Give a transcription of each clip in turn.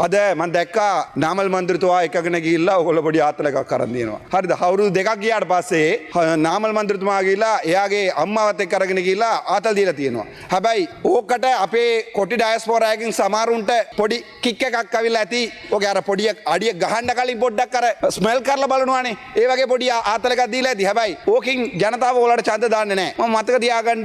අද මම දැක්කා නාමල් මන්ත්‍රීතුමා එකගෙන ගිහිල්ලා ඔයගොල්ලෝ පොඩි ආතල එකක් අරන් දිනනවා. හරිද? අවුරුදු දෙකක් ගියාට පස්සේ නාමල් මන්ත්‍රීතුමා ගිහිල්ලා එයාගේ අම්මාවත් එක්ක අරගෙන ගිහිල්ලා ආතල් දීලා තියෙනවා. හැබැයි ඕකට අපේ කොටි ඩයස්පෝරා එකකින් සමහරුන්ට පොඩි කික් එකක් අවිලා ඇති. ඔගේ අර පොඩි අඩිය ගහන්න කලින් පොඩ්ඩක් අර ස්මෙල් කරලා බලනවානේ. ඒ වගේ පොඩි ආතල එකක් දීලා ඇති. හැබැයි ඕකින් ජනතාව ඔයාලට ඡන්ද දාන්නේ නැහැ. මම මතක තියාගන්න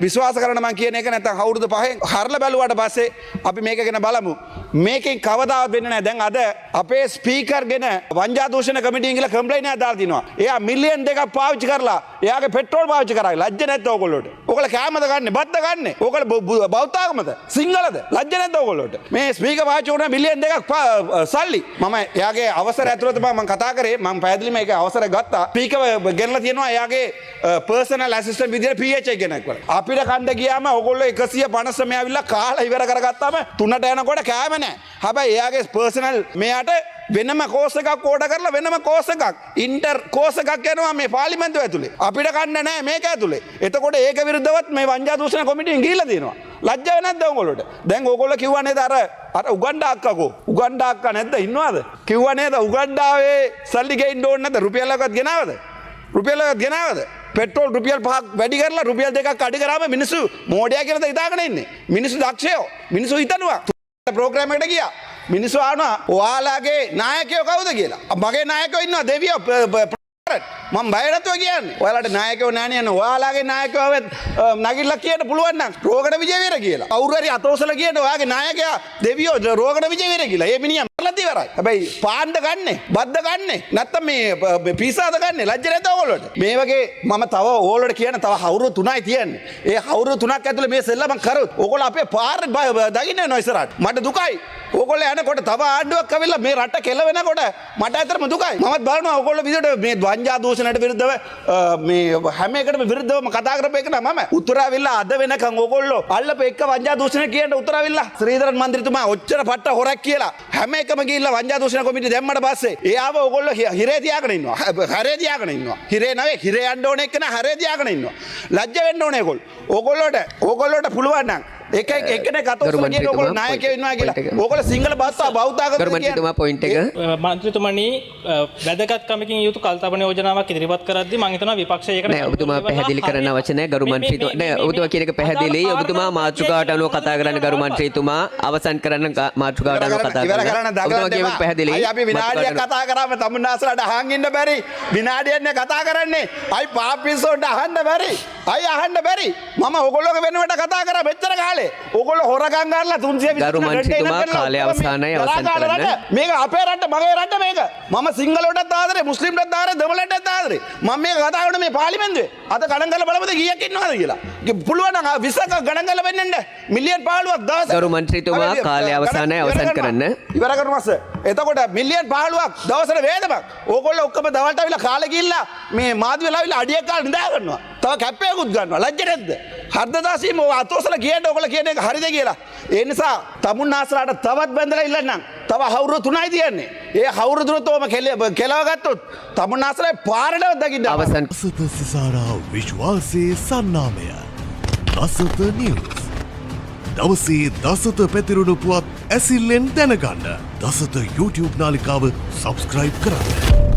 විශ්වාස කරන මම කියන එක නැත්නම් අවුරුදු 5න් හරලා බැලුවාට පස්සේ අපි මේක ගැන බලමු. මේකෙන් කවදාවත් වෙන්නේ නැහැ. දැන් අද අපේ ස්පීකර් ගෙන වංජා දූෂණ කමිටියෙන් කියලා කම්ප්ලේන්ට් එකක් දාලා තිනවා. එයා මිලියන් 2ක් පාවිච්චි කරලා එයාගේ පෙට්‍රෝල් පාවිච්චි කරා. ලැජ්ජ නැද්ද ඕගොල්ලෝට? ඕගොල්ලෝ කෑමද ගන්නෙ? බත්ද ගන්නෙ? ඕගොල්ලෝ බෞද්ධාගමද? සිංහලද? ලැජ්ජ නැද්ද ඕගොල්ලෝට? මේ ස්පීකර් පාවිච්චි කරන මිලියන් 2ක් සල්ලි. මම එයාගේ අවසර ඇතුළත මම කතා කරේ. මම පැහැදිලිම ඒක අවසර ගත්තා. ස්පීකර් ගෙනලා තියෙනවා එයාගේ පර්සනල් ඇසිස්ටන්ට් විදියට PH කෙනෙක් වල. අපිට කණ්ඩ ගියාම ඕගොල්ලෝ 159 ඇවිල්ලා කාලා ඉවර කරගත්තාම 3ට යනකොට කෑම නැහැ. හැබැයි එයාගේ පර්සනල් මෙයාට වෙනම කෝස් එකක් ඕඩර් කරලා වෙනම කෝස් එකක් ඉන්ටර් කෝස් එකක් යනවා මේ පාර්ලිමේන්තුව ඇතුලේ. අපිට කන්න නැහැ මේක ඇතුලේ. එතකොට ඒක විරුද්ධවත් මේ වංජා දූෂණ කොමිටියෙන් ගිහිල්ලා තියෙනවා. ලැජ්ජාව නැද්ද උඹලට? දැන් ඕගොල්ලෝ කිව්වා නේද අර උගණ්ඩා අක්කකෝ. උගණ්ඩා අක්කා නැද්ද ඉන්නවද? කිව්වා නේද උගණ්ඩාවේ සල්ලි ගේන්න ඕනේ නැද්ද? රුපියලක්වත් ගෙනාවද? රුපියලක්වත් ගෙනාවද? පෙට්‍රෝල් රුපියල් 5ක් වැඩි කරලා රුපියල් 2ක් අඩු කරාම මිනිස්සු මෝඩයා කියලා හිතාගෙන ඉන්නේ. මිනිස්සු දක්ෂයෝ. මිනිස්සු හිතනවා. ප්‍රෝග්‍රෑම් එකට ගියා. මිනිස්සු ආනවා ඔයාලාගේ නායකයෝ කවුද කියලා. මගේ නායකයෝ ඉන්නවා දෙවියෝ මම බය නැතුව කියන්නේ. ඔයාලට නායකයෝ නැහැ නේ. ඔයාලාගේ නායකයෝ නගිල්ලා කියන්න පුළුවන් නම් රෝගණ විජේවීර කියලා. කවුරු හරි අතෝසල කියන ඔයාගේ නායකයා දෙවියෝ රෝගණ විජේවීර කියලා. ඒ මිනිහා මරලා ඉවරයි. හැබැයි පාන්ද ගන්නෙ, බද්ද ගන්නෙ, නැත්තම් මේ පීසාද ගන්නෙ ලැජ්ජ නැත ඕගොල්ලෝට. මේ වගේ මම තව ඕගොල්ලෝට කියන තව අවුරුදු 3යි තියෙන්නේ. ඒ අවුරුදු 3ක් ඇතුළේ මේ සෙල්ලම කරොත් ඕගොල්ලෝ අපේ පාර දකින්න යනවා ඉස්සරහට. මට දුකයි. ඕගොල්ලෝ යනකොට තව ආණ්ඩුවක් ඇවිල්ලා මේ රට කෙලවෙනකොට මට ඇත්තටම දුකයි. මමත් බලනවා ඕගොල්ලෝ විදිහට මේ වංජා දූෂණයට විරුද්ධව මේ හැම එකටම විරුද්ධවම කතා කරපු එක නම මම උත්තරාවිල්ලා අද වෙනකන් ඕගොල්ලෝ අල්ලපු එක වංජා දූෂණ කියන උත්තරාවිල්ලා ශ්‍රීධරන් මන්ත්‍රීතුමා ඔච්චර පට්ට හොරක් කියලා හැම එකම ගිහිල්ලා වංජා දූෂණ කොමිටිය දැම්මට පස්සේ එයාව ඕගොල්ලෝ හිරේ තියාගෙන ඉන්නවා. හරේ තියාගෙන ඉන්නවා. හිරේ නෙවෙයි හිරේ යන්න ඕන එක නා හරේ තියාගෙන ඉන්නවා. ලැජ්ජ වෙන්න ඕනේ ඕගොල්ලෝ. ඕගොල්ලෝට පුළුවන් නම් එකනේ කතෝසල කියන ඕගොල්ලෝ නායකයෝ ඉන්නවා කියලා. ඕගොල්ලෝ සිංහල බෞද්ධාගම ගරුමන්ත්‍රීතුමා පොයින්ට් එක. මන්ත්‍රීතුමනි වැදගත්කමකින් යුතු කල්තබන යෝජනාවක් ඉදිරිපත් කරද්දී මම හිතනවා විපක්ෂය ඒකට නෑ ඔබතුමා පැහැදිලි කරන්න අවශ්‍ය නෑ ගරුමන්ත්‍රීතුමා. නෑ ඔබතුමා කියන එක පැහැදිලි. ඔබතුමා මාතෘකාවට අනුව කතා කරන්න ගරුමන්ත්‍රීතුමා අවසන් කරන්න මාතෘකාවට අනුව කතා කරන්න. ඔබතුමා කියන පැහැදිලි. අපි විනාඩියක් කතා කරාම තමුන්නාසලට අහන් ඉන්න බැරි. විනාඩියක් නේ කතා කරන්නේ. අයි පාපිස්සෝට අහන්න බැරි. අයි අහන්න බැරි. මම ඕගොල්ලෝගේ වෙනුවට කතා කරා මෙච්චර කාලේ. ඕගොල්ලෝ හොරගම් ගන්නලා 320 ගරුමන්ත්‍රීතුමා කාලය අවසానයි අවසන් කරන්න. මේක අපේ රට මගේ රට මේක. මම සිංහලවටත් ආදරේ මුස්ලිම්ටත් ආදරේ දෙමළටත් ආදරේ. මම මේක කතා කරන මේ පාර්ලිමේන්තුවේ අද ගණන් කරලා බලමුද කීයක් ඉන්නවද කියලා. පුළුවන් නම් 20ක ගණන් කරලා වෙන්නන්න මිලියන් 15ක් දවස්. ගරුමන්ත්‍රීතුමා කාලය අවසానයි අවසන් කරන්න. ඉවර කරනවස. එතකොට මිලියන් 15ක් දවසට වේදමක්. ඕගොල්ලෝ ඔක්කොම දවල්ට අවිලා කාලේ ගිහිල්ලා මේ මාධ්‍ය වෙලා අවිලා අඩියක් කාලා නිදා ගන්නවා. තව කැප්පයකුත් ගන්නවා. ලැජ්ජ නැද්ද? හර්ධදාසීම අතෝසල කියන්නේ ඕගොල්ලෝ කියන එක හරිද කියලා. ඒ නිසා තමුන්නාසලාට තවත් බැඳලා ඉල්ලන්නම්. තව අවුරුදු 3යි තියන්නේ. ඒ අවුරුදු 3ම කෙලව ගත්තොත් තමුන්නාසලේ පාරට දකින්න අවසන්. දසත සිසාරා විශ්වාසයේ සන්නාමය. දසත නිවුස්. දවසේ දසත පැතිරුණු පුවත් ඇසිල්ලෙන් දැනගන්න. දසත YouTube නාලිකාව සබස්ක්‍රයිබ් කරන්න.